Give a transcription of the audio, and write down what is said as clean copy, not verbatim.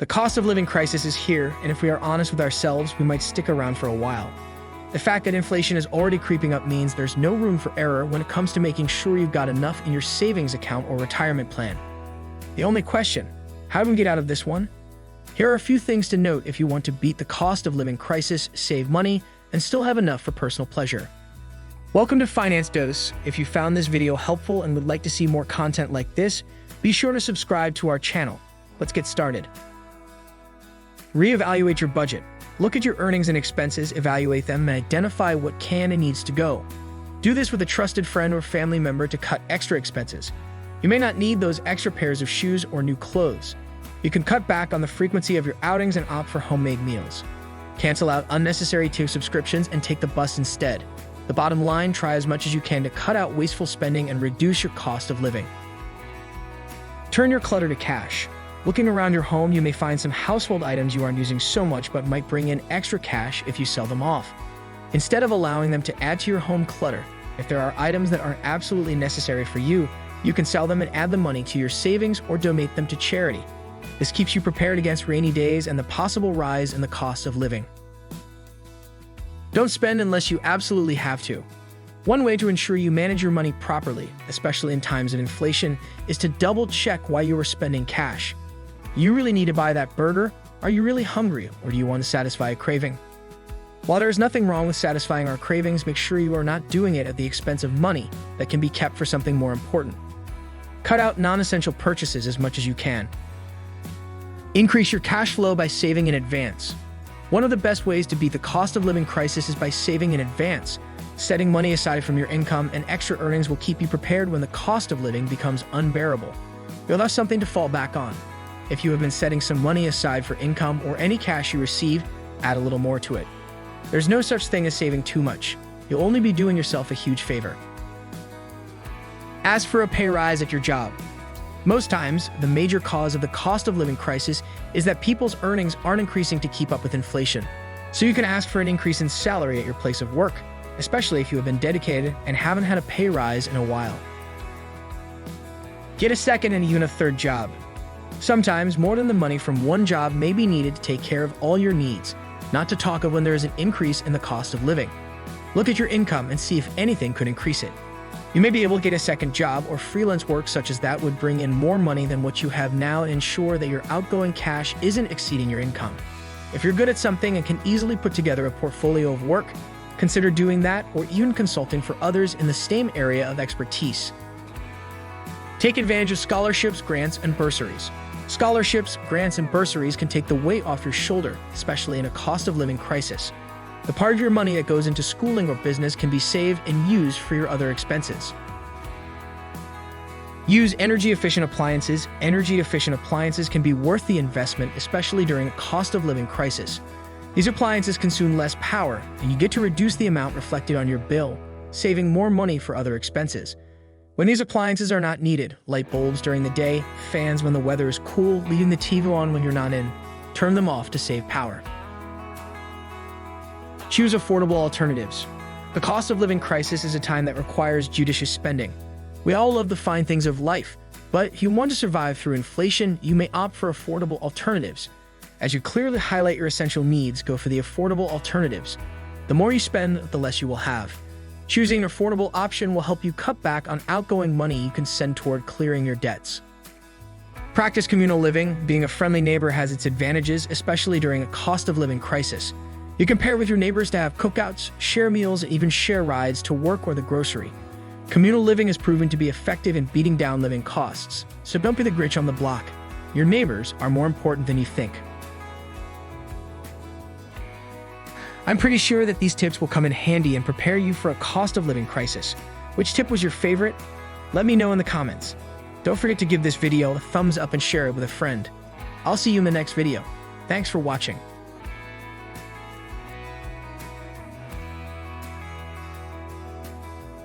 The cost of living crisis is here, and if we are honest with ourselves, we might stick around for a while. The fact that inflation is already creeping up means there's no room for error when it comes to making sure you've got enough in your savings account or retirement plan. The only question, how do we get out of this one? Here are a few things to note if you want to beat the cost of living crisis, save money, and still have enough for personal pleasure. Welcome to Finance Dose. If you found this video helpful and would like to see more content like this, be sure to subscribe to our channel. Let's get started. Reevaluate your budget. Look at your earnings and expenses, evaluate them, and identify what can and needs to go. Do this with a trusted friend or family member to cut extra expenses. You may not need those extra pairs of shoes or new clothes. You can cut back on the frequency of your outings and opt for homemade meals. Cancel out unnecessary tier subscriptions and take the bus instead. The bottom line, try as much as you can to cut out wasteful spending and reduce your cost of living. Turn your clutter to cash. Looking around your home, you may find some household items you aren't using so much but might bring in extra cash if you sell them off. Instead of allowing them to add to your home clutter, if there are items that aren't absolutely necessary for you, you can sell them and add the money to your savings or donate them to charity. This keeps you prepared against rainy days and the possible rise in the cost of living. Don't spend unless you absolutely have to. One way to ensure you manage your money properly, especially in times of inflation, is to double-check why you are spending cash. You really need to buy that burger? Are you really hungry, or do you want to satisfy a craving? While there is nothing wrong with satisfying our cravings, make sure you are not doing it at the expense of money that can be kept for something more important. Cut out non-essential purchases as much as you can. Increase your cash flow by saving in advance. One of the best ways to beat the cost of living crisis is by saving in advance. Setting money aside from your income and extra earnings will keep you prepared when the cost of living becomes unbearable. You'll have something to fall back on. If you have been setting some money aside for income or any cash you receive, add a little more to it. There's no such thing as saving too much. You'll only be doing yourself a huge favor. Ask for a pay rise at your job. Most times, the major cause of the cost of living crisis is that people's earnings aren't increasing to keep up with inflation. So you can ask for an increase in salary at your place of work, especially if you have been dedicated and haven't had a pay rise in a while. Get a second and even a third job. Sometimes, more than the money from one job may be needed to take care of all your needs, not to talk of when there is an increase in the cost of living. Look at your income and see if anything could increase it. You may be able to get a second job or freelance work such as that would bring in more money than what you have now and ensure that your outgoing cash isn't exceeding your income. If you're good at something and can easily put together a portfolio of work, consider doing that or even consulting for others in the same area of expertise. Take advantage of scholarships, grants, and bursaries. Scholarships, grants, and bursaries can take the weight off your shoulder, especially in a cost of living crisis. The part of your money that goes into schooling or business can be saved and used for your other expenses. Use energy-efficient appliances. Energy-efficient appliances can be worth the investment, especially during a cost of living crisis. These appliances consume less power, and you get to reduce the amount reflected on your bill, saving more money for other expenses. When these appliances are not needed, light bulbs during the day, fans when the weather is cool, leaving the TV on when you're not in, turn them off to save power. Choose affordable alternatives. The cost of living crisis is a time that requires judicious spending. We all love the fine things of life, but if you want to survive through inflation, you may opt for affordable alternatives. As you clearly highlight your essential needs, go for the affordable alternatives. The more you spend, the less you will have. Choosing an affordable option will help you cut back on outgoing money you can send toward clearing your debts. Practice communal living. Being a friendly neighbor has its advantages, especially during a cost of living crisis. You can pair with your neighbors to have cookouts, share meals, and even share rides to work or the grocery. Communal living has proven to be effective in beating down living costs, so don't be the Grinch on the block. Your neighbors are more important than you think. I'm pretty sure that these tips will come in handy and prepare you for a cost of living crisis. Which tip was your favorite? Let me know in the comments. Don't forget to give this video a thumbs up and share it with a friend. I'll see you in the next video. Thanks for watching.